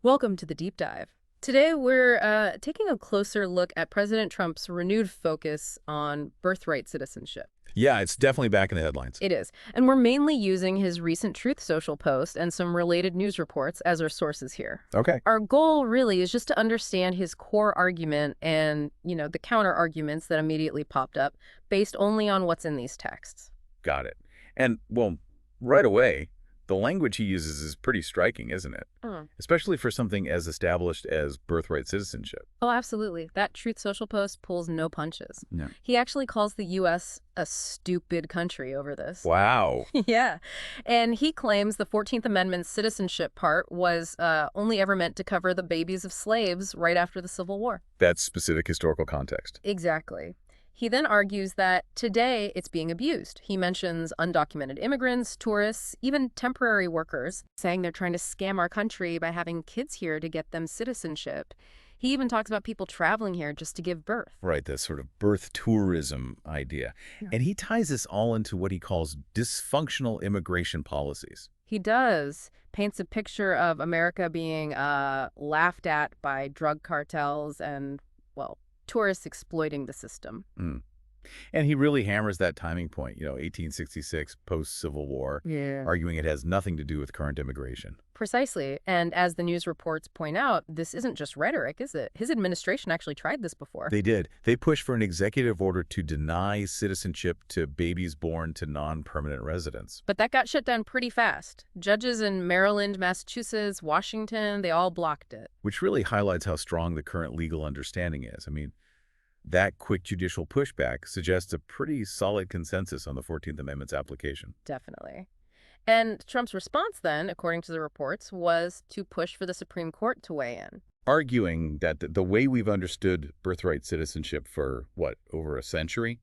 Welcome to the deep dive. Today, we're taking a closer look at President Trump's renewed focus on birthright citizenship. Yeah, it's definitely back in the headlines. It is. And we're mainly using his recent Truth Social post and some related news reports as our sources here. Okay. Our goal really is just to understand his core argument and, the counter arguments that immediately popped up based only on what's in these texts. Got it. And, well, right away, the language he uses is pretty striking, isn't it? Especially for something as established as birthright citizenship. Oh, absolutely. That Truth Social post pulls no punches. Yeah. He actually calls the U.S. a stupid country over this. Wow. Yeah. And he claims the 14th Amendment's citizenship part was only ever meant to cover the babies of slaves right after the Civil War. That's specific historical context. Exactly. He then argues that today it's being abused. He mentions undocumented immigrants, tourists, even temporary workers, saying they're trying to scam our country by having kids here to get them citizenship. He even talks about people traveling here just to give birth. Right, this sort of birth tourism idea. Yeah. And he ties this all into what he calls dysfunctional immigration policies. He does. Paints a picture of America being laughed at by drug cartels and, well, tourists exploiting the system. And he really hammers that timing point, 1866, post-Civil War, Yeah. arguing it has nothing to do with current immigration. Precisely. And as the news reports point out, this isn't just rhetoric, is it? His administration actually tried this before. They did. They pushed for an executive order to deny citizenship to babies born to non-permanent residents. But that got shut down pretty fast. Judges in Maryland, Massachusetts, Washington, they all blocked it. Which really highlights how strong the current legal understanding is. I mean, that quick judicial pushback suggests a pretty solid consensus on the 14th Amendment's application. Definitely. And Trump's response then, according to the reports, was to push for the Supreme Court to weigh in. Arguing that the way we've understood birthright citizenship for, over a century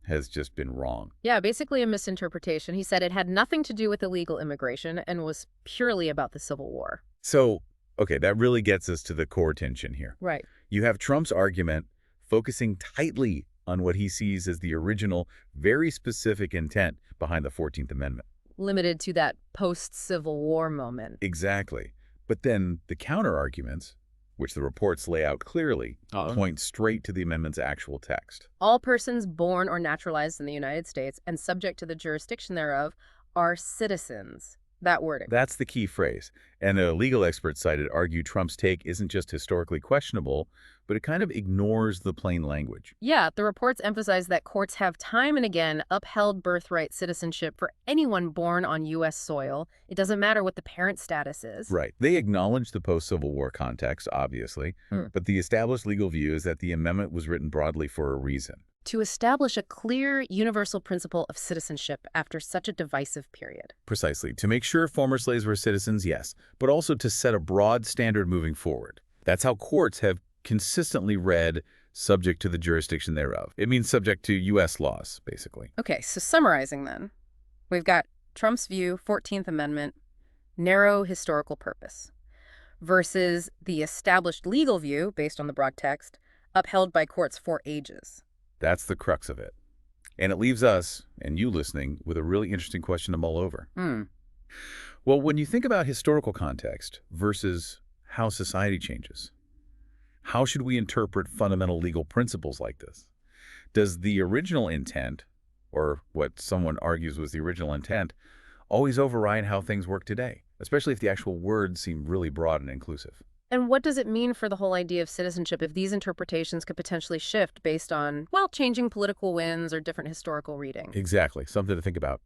has just been wrong. Yeah, basically a misinterpretation. He said it had nothing to do with illegal immigration and was purely about the Civil War. So, okay, that really gets us to the core tension here. Right. You have Trump's argument focusing tightly on what he sees as the original, very specific intent behind the 14th Amendment. Limited to that post-Civil War moment. Exactly. But then the counter-arguments, which the reports lay out clearly, point straight to the amendment's actual text. All persons born or naturalized in the United States and subject to the jurisdiction thereof are citizens. That wording. That's the key phrase. And a legal expert cited argued Trump's take isn't just historically questionable, but it kind of ignores the plain language. Yeah, the reports emphasize that courts have time and again upheld birthright citizenship for anyone born on U.S. soil. It doesn't matter what the parent status is. Right. They acknowledge the post-Civil War context, obviously, but the established legal view is that the amendment was written broadly for a reason. To establish a clear, universal principle of citizenship after such a divisive period. Precisely. To make sure former slaves were citizens, yes, but also to set a broad standard moving forward. That's how courts have consistently read subject to the jurisdiction thereof. It means subject to U.S. laws, basically. Okay, so summarizing then, we've got Trump's view, 14th Amendment, narrow historical purpose, versus the established legal view, based on the broad text, upheld by courts for ages. That's the crux of it. And it leaves us, and you listening, with a really interesting question to mull over. Well, when you think about historical context versus how society changes, how should we interpret fundamental legal principles like this? Does the original intent, or what someone argues was the original intent, always override how things work today, especially if the actual words seem really broad and inclusive? And what does it mean for the whole idea of citizenship if these interpretations could potentially shift based on, well, changing political winds or different historical reading? Exactly. Something to think about.